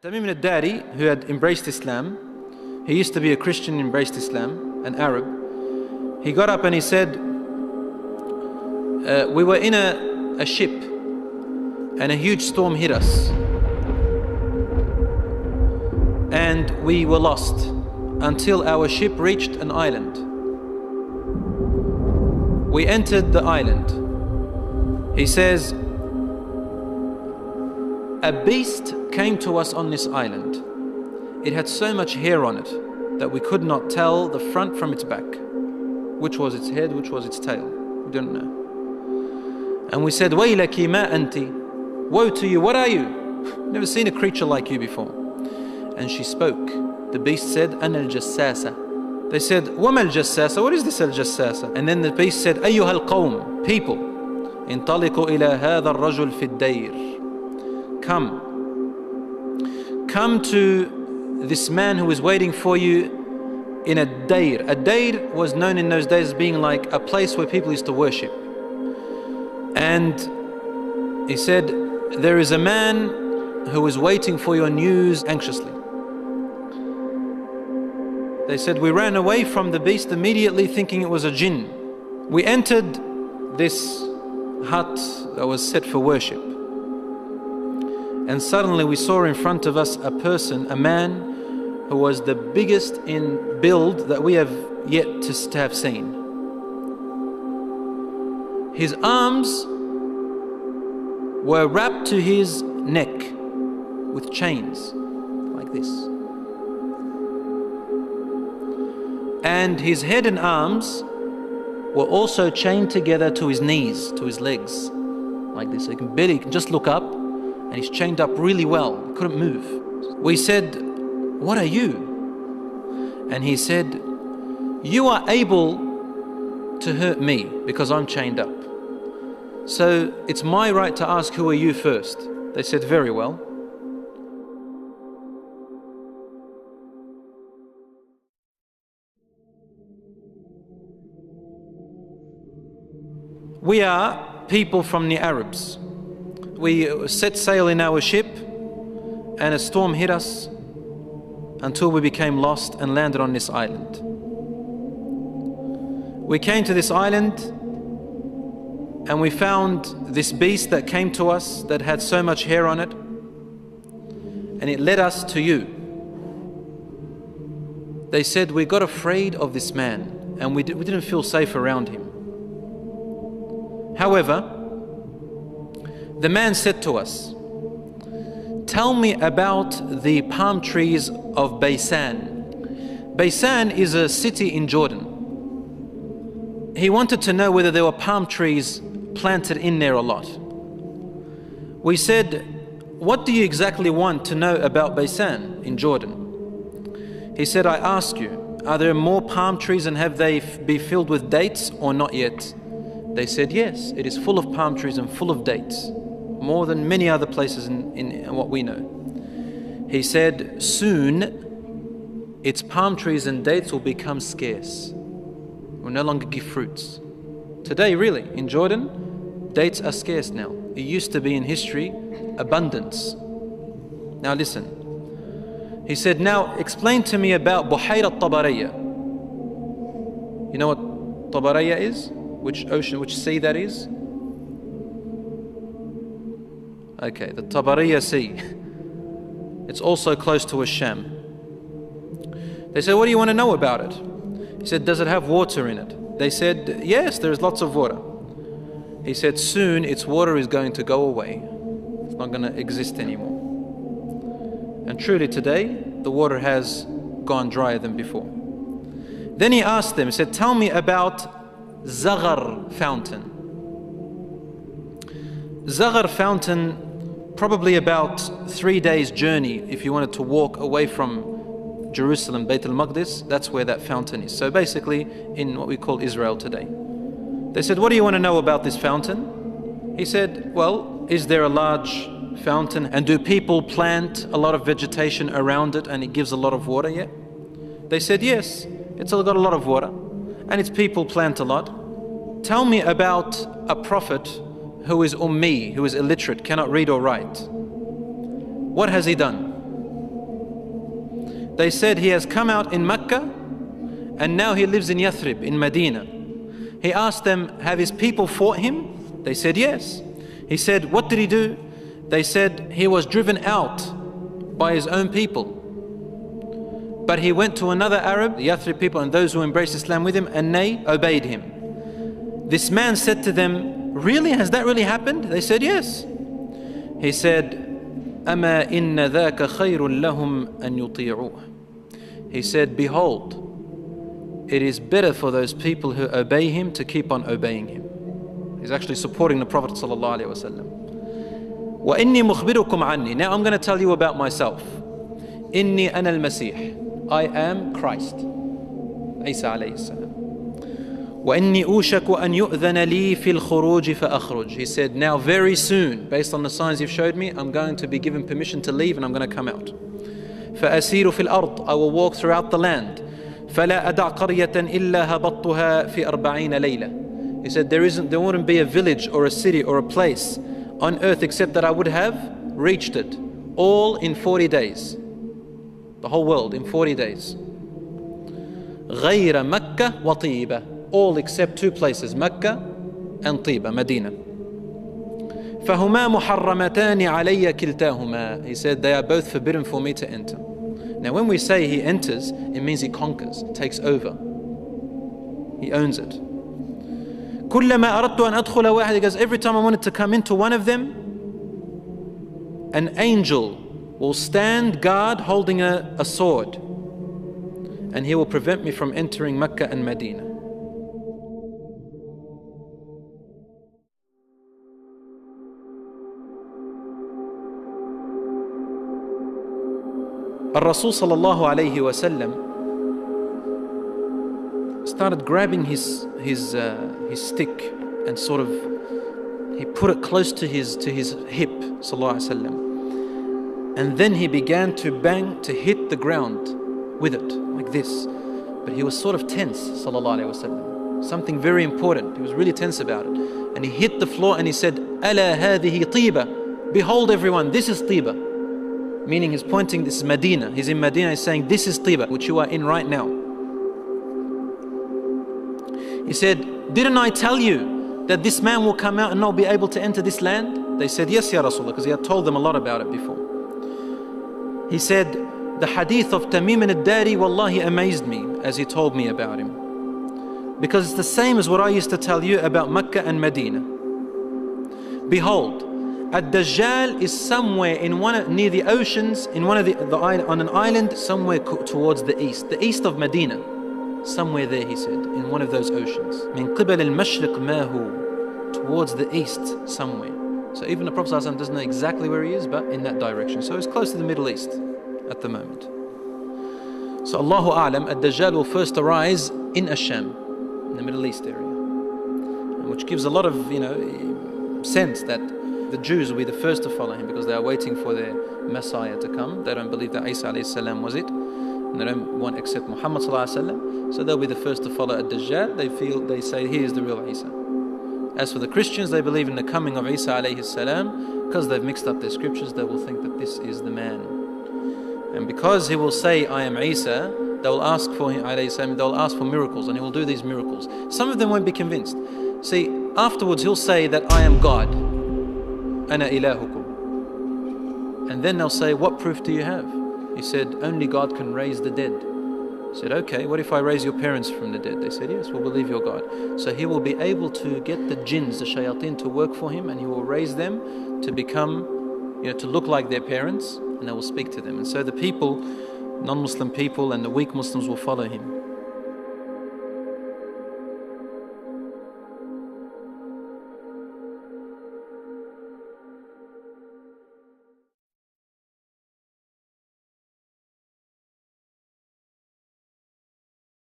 Tamim al-Dari, who had embraced Islam, he used to be a Christian, embraced Islam, an Arab. He got up and he said, we were in a ship and a huge storm hit us. And we were lost until our ship reached an island. We entered the island. He says, a beast came to us on this island. It had so much hair on it that we could not tell the front from its back. Which was its head, which was its tail. We don't know. And we said, Waylaki ma anti. Woe to you, what are you? Never seen a creature like you before. And she spoke. The beast said, Ana al-Jassasa. They said, Wama al-Jassasa? What is this al-Jassasa? And then the beast said, Ayyuha al-Qawm, people. Intaliqu ila hadha al-rajul fi ad-dayr. Come to this man who is waiting for you in a dayr. A dayr was known in those days as being like a place where people used to worship. And he said, there is a man who is waiting for your news anxiously. They said, we ran away from the beast immediately thinking it was a jinn. We entered this hut that was set for worship. And suddenly we saw in front of us a person, a man who was the biggest in build that we have yet to have seen. His arms were wrapped to his neck with chains like this. And his head and arms were also chained together to his knees, to his legs, like this. So you can just look up. And he's chained up really well, couldn't move. We said, what are you? And he said, you are able to hurt me because I'm chained up. So it's my right to ask, who are you first? They said, very well. We are people from the Arabs. We set sail in our ship and a storm hit us until we became lost and landed on this island. We came to this island and we found this beast that came to us that had so much hair on it, and it led us to you. They said we got afraid of this man and we didn't feel safe around him. However, the man said to us, tell me about the palm trees of Baysan. Baysan is a city in Jordan. He wanted to know whether there were palm trees planted in there a lot. We said, what do you exactly want to know about Baysan in Jordan? He said, I ask you, are there more palm trees and have they be filled with dates or not yet? They said, yes, it is full of palm trees and full of dates. More than many other places in what we know. He said, soon its palm trees and dates will become scarce. Will no longer give fruits. Today, really, in Jordan, dates are scarce now. It used to be in history, abundance. Now listen. He said, now explain to me about Buhayra al-Tabariyya. You know what Tabariyya is? Which ocean, which sea that is? Okay, the Tabariyya Sea. It's also close to Asham. They said, what do you want to know about it? He said, does it have water in it? They said, yes, there's lots of water. He said, soon its water is going to go away. It's not going to exist anymore. And truly today, the water has gone drier than before. Then he asked them, he said, tell me about Zaghar fountain. Zaghar fountain, probably about 3 days journey if you wanted to walk away from Jerusalem, Bayt al-Maqdis, that's where that fountain is. So basically in what we call Israel today. They said, what do you want to know about this fountain? He said, well, is there a large fountain and do people plant a lot of vegetation around it and it gives a lot of water yet? They said, yes, it's got a lot of water and its people plant a lot. Tell me about a prophet who is ummi, who is illiterate, cannot read or write. What has he done? They said he has come out in Mecca and now he lives in Yathrib, in Medina. He asked them, have his people fought him? They said yes. He said, what did he do? They said he was driven out by his own people. But he went to another Arab, the Yathrib people and those who embraced Islam with him, and they obeyed him. This man said to them, really? Has that really happened? They said yes. He said, أَمَا إِنَّ ذَاكَ خَيْرٌ لَهُمْ أَن يُطِيعُوهُ. He said, behold, it is better for those people who obey him to keep on obeying him. He's actually supporting the Prophet ﷺ. وَإِنِّي مُخْبِرُكُمْ عَنِّي. Now I'm going to tell you about myself. إِنِّي أَنَا الْمَسِيحِ. I am Christ. Isa alayhi salam. وَإِنِّي أُوشَكُ أَن يُؤْذَنَ لِي فِي الْخُرُوجِ فَأَخْرُجْ. He said, now very soon, based on the signs you've showed me, I'm going to be given permission to leave and I'm going to come out. فَأَسِيرُ فِي الْأَرْضِ. I will walk throughout the land. فَلَا أَدَعْ قَرْيَةً إِلَّا هَبَطْتُهَا فِي 40 لَيْلَةً. He said, there wouldn't be a village or a city or a place on earth except that I would have reached it, all in 40 days. The whole world in 40 days. غَيْرَ مَكَّةَ وَطِيبَةَ. All except two places, Mecca and Tiba, Medina. فَهُمَا مُحَرَّمَتَانِ عَلَيَّ كِلْتَاهُمَا. He said, they are both forbidden for me to enter. Now when we say he enters, it means he conquers, takes over. He owns it. كُلَّمَا أَرَدْتُ أَنْ أَدْخُلَ وَاحِدٍ. He goes, every time I wanted to come into one of them, an angel will stand guard holding a sword, and he will prevent me from entering Mecca and Medina. Rasul sallallahu alayhi wa sallam started grabbing his stick and sort of, he put it close to his hip, sallallahu alayhi wa sallam. And then he began to bang, to hit the ground with it, like this. But he was sort of tense, sallallahu alayhi wa sallam. Something very important. He was really tense about it. And he hit the floor and he said, أَلَا هَذِهِ طِيبَةٌ. Behold everyone, this is Tiba. Meaning he's pointing, this is Medina. He's in Medina, he's saying, this is Tiba, which you are in right now. He said, didn't I tell you that this man will come out and not be able to enter this land? They said, yes, Ya Rasulullah, because he had told them a lot about it before. He said, the hadith of Tamim al-Dari, wallahi, amazed me as he told me about him. Because it's the same as what I used to tell you about Mecca and Medina. Behold, Dajjal is somewhere in near the oceans, in one of on an island somewhere towards the east of Medina. Somewhere there, he said, in one of those oceans. Min qibal al-mashriq ma hu, towards the east somewhere. So even the Prophet ﷺ doesn't know exactly where he is, but in that direction. So it's close to the Middle East at the moment. So Allahu A'lam, Dajjal will first arise in Asham, in the Middle East area, which gives a lot of sense that the Jews will be the first to follow him because they are waiting for their Messiah to come. They don't believe that Isa alayhi salam was it, and they don't want to accept Muhammad sallallahu alayhi wa sallam. So they'll be the first to follow Dajjal. They say he is the real Isa. As for the Christians, they believe in the coming of Isa alayhi salam. Because they've mixed up their scriptures, they will think that this is the man. And because he will say, I am Isa, they will ask for him alayhi salam, they will ask for miracles, and he will do these miracles. Some of them won't be convinced. See, afterwards he'll say that I am God. Ana ilahukum. And then they'll say, what proof do you have? He said, only God can raise the dead. He said, okay, what if I raise your parents from the dead? They said, yes, we'll believe your God. So he will be able to get the jinns, the shayateen, to work for him, and he will raise them to become, to look like their parents, and they will speak to them. And so the people, non-Muslim people and the weak Muslims will follow him.